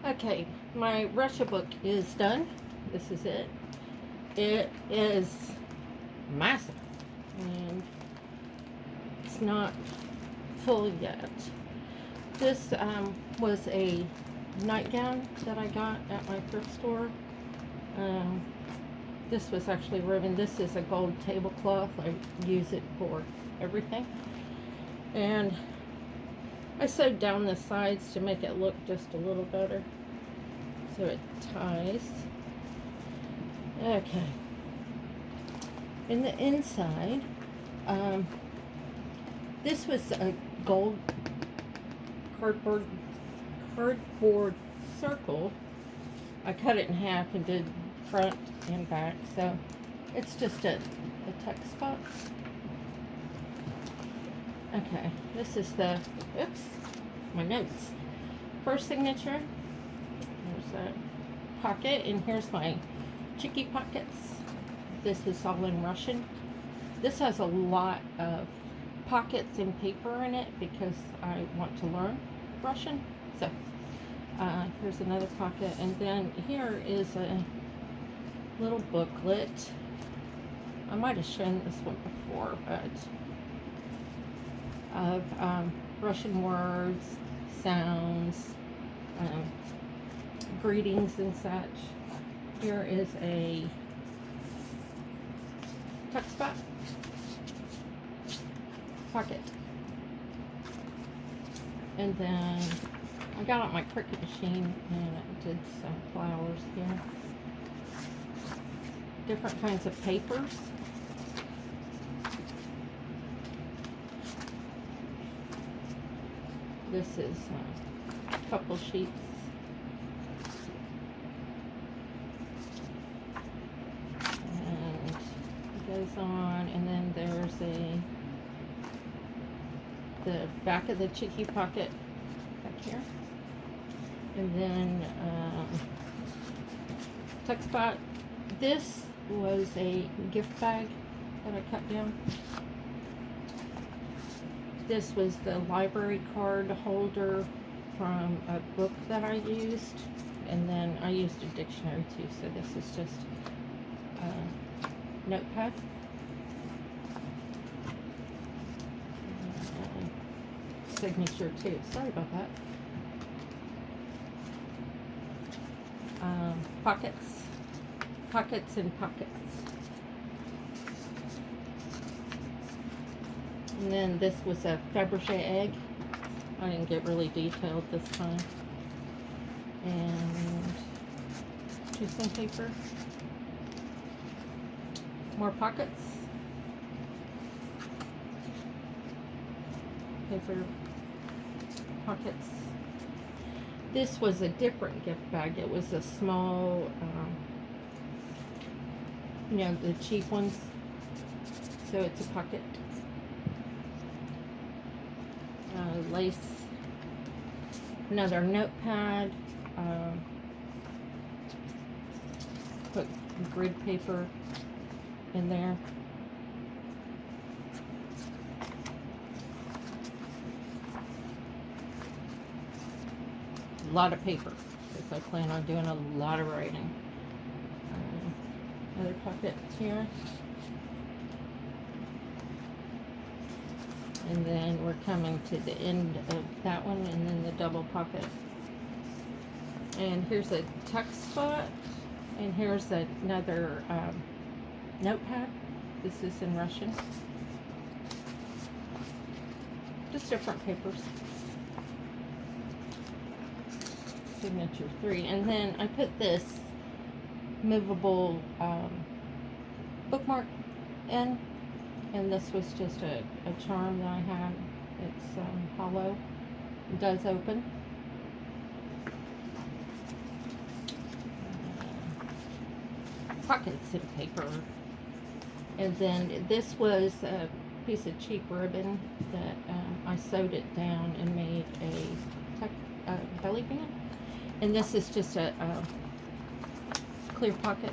Okay, my Russia book is done. This is it. It is massive and it's not full yet. This was a nightgown that I got at my thrift store. Um, this was actually ribbon. This is a gold tablecloth. I use it for everything. And I sewed down the sides to make it look just a little better. So it ties. Okay. In the inside, this was a gold cardboard circle. I cut it in half and did front and back, so it's just a text box. Okay, this is the, oops, my notes. First signature, there's a pocket, and here's my cheeky pockets. This is all in Russian. This has a lot of pockets and paper in it because I want to learn Russian. So here's another pocket, and then here is a little booklet. I might have shown this one before, but of Russian words, sounds, greetings and such. Here is a tuck spot pocket, and then I got out my Cricut machine and I did some flowers here. Different kinds of papers. This is a couple sheets. And it goes on, and then there's the back of the cheeky pocket back here. And then tuck spot. This was a gift bag that I cut down. This was the library card holder from a book that I used, and then I used a dictionary too, so this is just a notepad. Signature too, sorry about that. Pockets and pockets. And then this was a Fabergé egg. I didn't get really detailed this time. And tissue paper. More pockets. Paper pockets. This was a different gift bag. It was a small, you know, the cheap ones. So it's a pocket. Lace, another notepad, put grid paper in there. A lot of paper because I plan on doing a lot of writing. Another pocket here. And then we're coming to the end of that one, and then the double pocket. And here's a tuck spot, and here's another notepad. This is in Russian. Just different papers. Signature 3. And then I put this movable bookmark in. And this was just a charm that I had. It's hollow. It does open. Pockets and paper. And then this was a piece of cheap ribbon that I sewed it down and made a belly band. And this is just a clear pocket.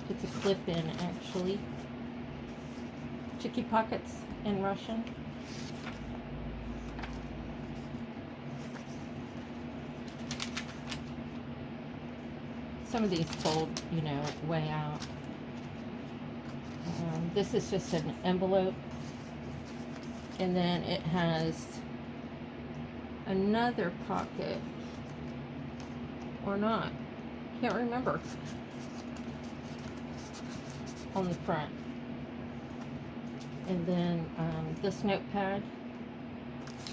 It's a clip-in actually. Cheeky pockets in Russian. some of these fold, way out. This is just an envelope, and then it has another pocket, or not, can't remember, on the front. And then this notepad,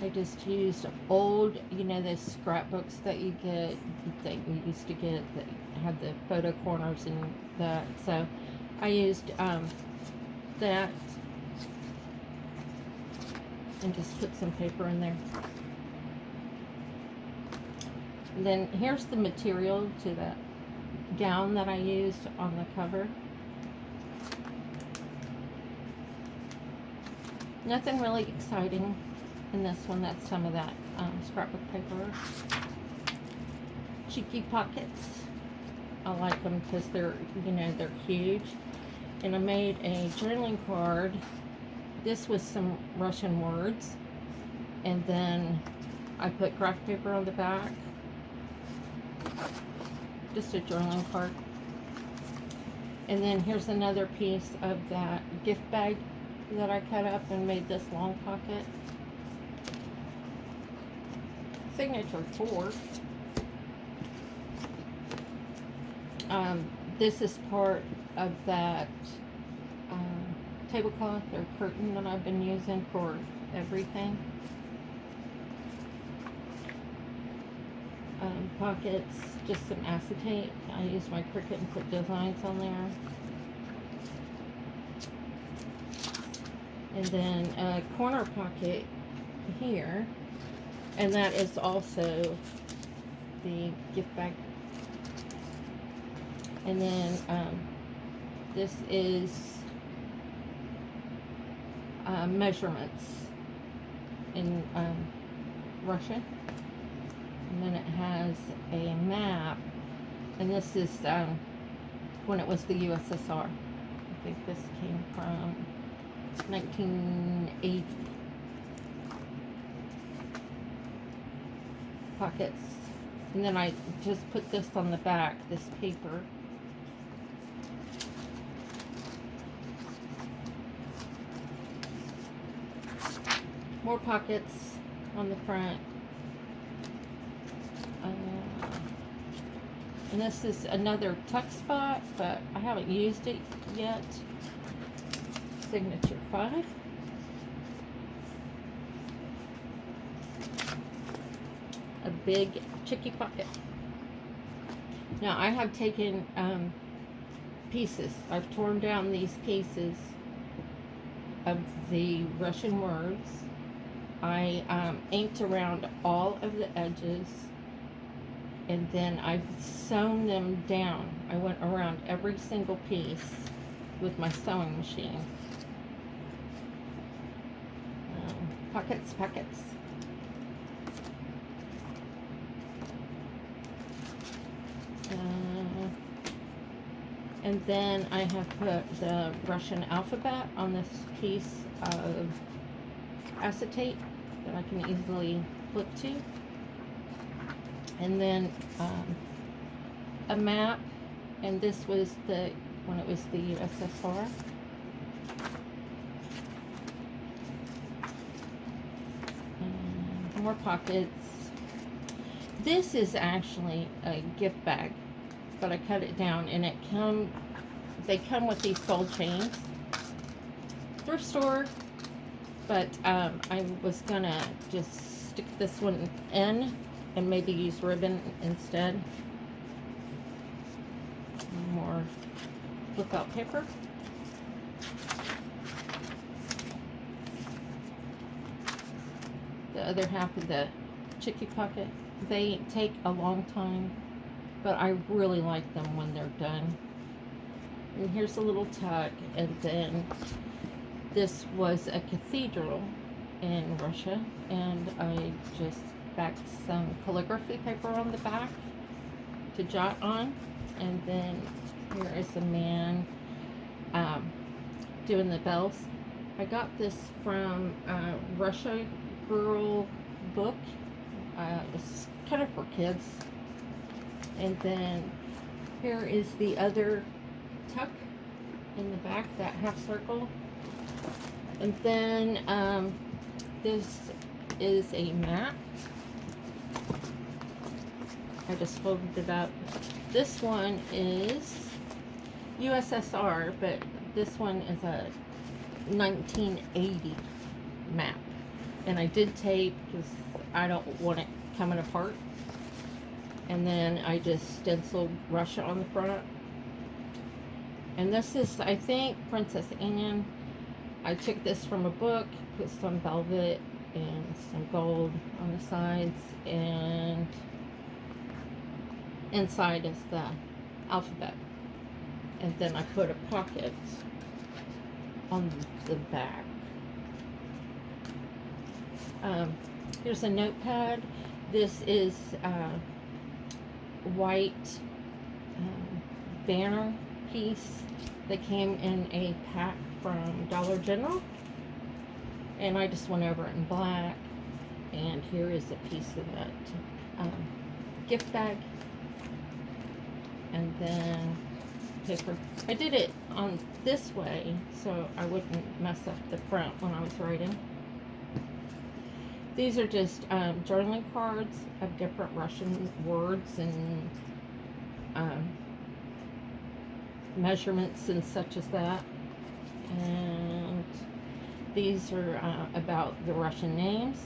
I just used old, those scrapbooks that you get, that you used to get, that had the photo corners and that. So I used that, and just put some paper in there. And then here's the material to that gown that I used on the cover. Nothing really exciting in this one. That's some of that scrapbook paper. Cheeky pockets. I like them because they're, they're huge. And I made a journaling card. This was some Russian words. And then I put graph paper on the back. Just a journaling card. And then here's another piece of that gift bag that I cut up and made this long pocket. Signature 4. This is part of that tablecloth or curtain that I've been using for everything. Pockets, just some acetate. I use my Cricut and put designs on there. And then a corner pocket here, and that is also the gift bag. And then this is measurements in Russia. And then it has a map, and this is when it was the USSR. I think this came from 1980. Pockets. And then I just put this on the back, this paper. More pockets on the front. And this is another tuck spot, but I haven't used it yet. Signature 5. A big chicky pocket. Now I have taken pieces. I've torn down these pieces of the Russian words. I inked around all of the edges, and then I've sewn them down. I went around every single piece with my sewing machine. Pockets. And then I have put the Russian alphabet on this piece of acetate that I can easily flip to. And then a map, and this was when it was the USSR. And more pockets. This is actually a gift bag, but I cut it down, and they come with these gold chains. Thrift store, but I was gonna just stick this one in and maybe use ribbon instead. More flip out paper. The other half of the chicky pocket. They take a long time, but I really like them when they're done. And here's a little tuck, and then this was a cathedral in Russia, and I just backed some calligraphy paper on the back to jot on. And then here is a man doing the bells. I got this from Russia Girl book. It's kind of for kids. And then Here is the other tuck in the back, that half circle. And then this is a map. I just folded it up. This one is USSR, but this one is a 1980 map. And I did tape because I don't want it coming apart. And then I just stenciled Russia on the front. And this is, I think, Princess Anne. I took this from a book, put some velvet and some gold on the sides, and inside is the alphabet. And then I put a pocket on the back. Here's a notepad. This is white banner piece that came in a pack from Dollar General, and I just went over it in black. And here is a piece of that gift bag, and then paper. I did it on this way so I wouldn't mess up the front when I was writing. These are just journaling cards of different Russian words and measurements and such as that. And these are about the Russian names.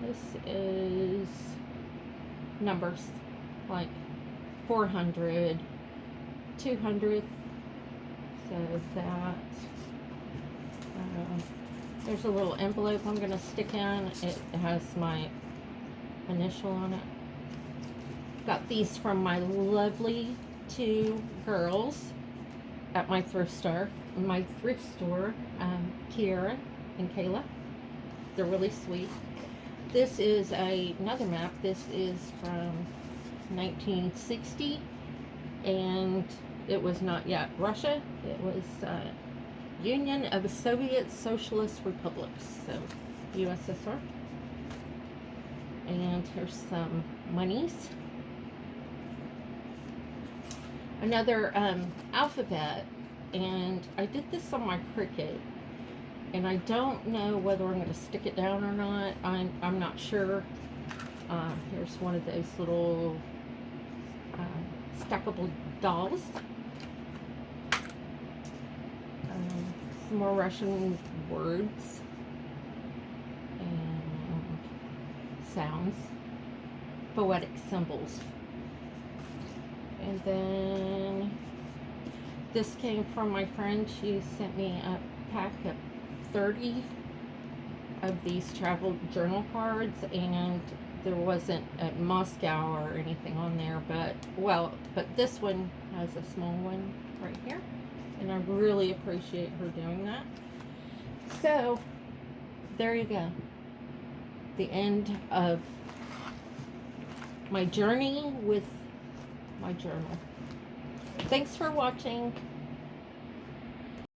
This is numbers, like 400, 200. So that, there's a little envelope I'm going to stick in. It has my initial on it. Got these from my lovely two girls at my thrift store. Kiara and Kayla. They're really sweet. This is another map. This is from 1960, and it was not yet Russia. It was Union of the Soviet Socialist Republics, so USSR. And here's some monies. Another alphabet, and I did this on my Cricut, and I don't know whether I'm going to stick it down or not. I'm not sure. Here's one of those little stackable dolls. Some more Russian words and sounds, poetic symbols. And then this came from my friend. She sent me a pack of 30 of these travel journal cards, and there wasn't a Moscow or anything on there, but this one has a small one right here, and I really appreciate her doing that. So there you go, the end of my journey with my journal. Thanks for watching.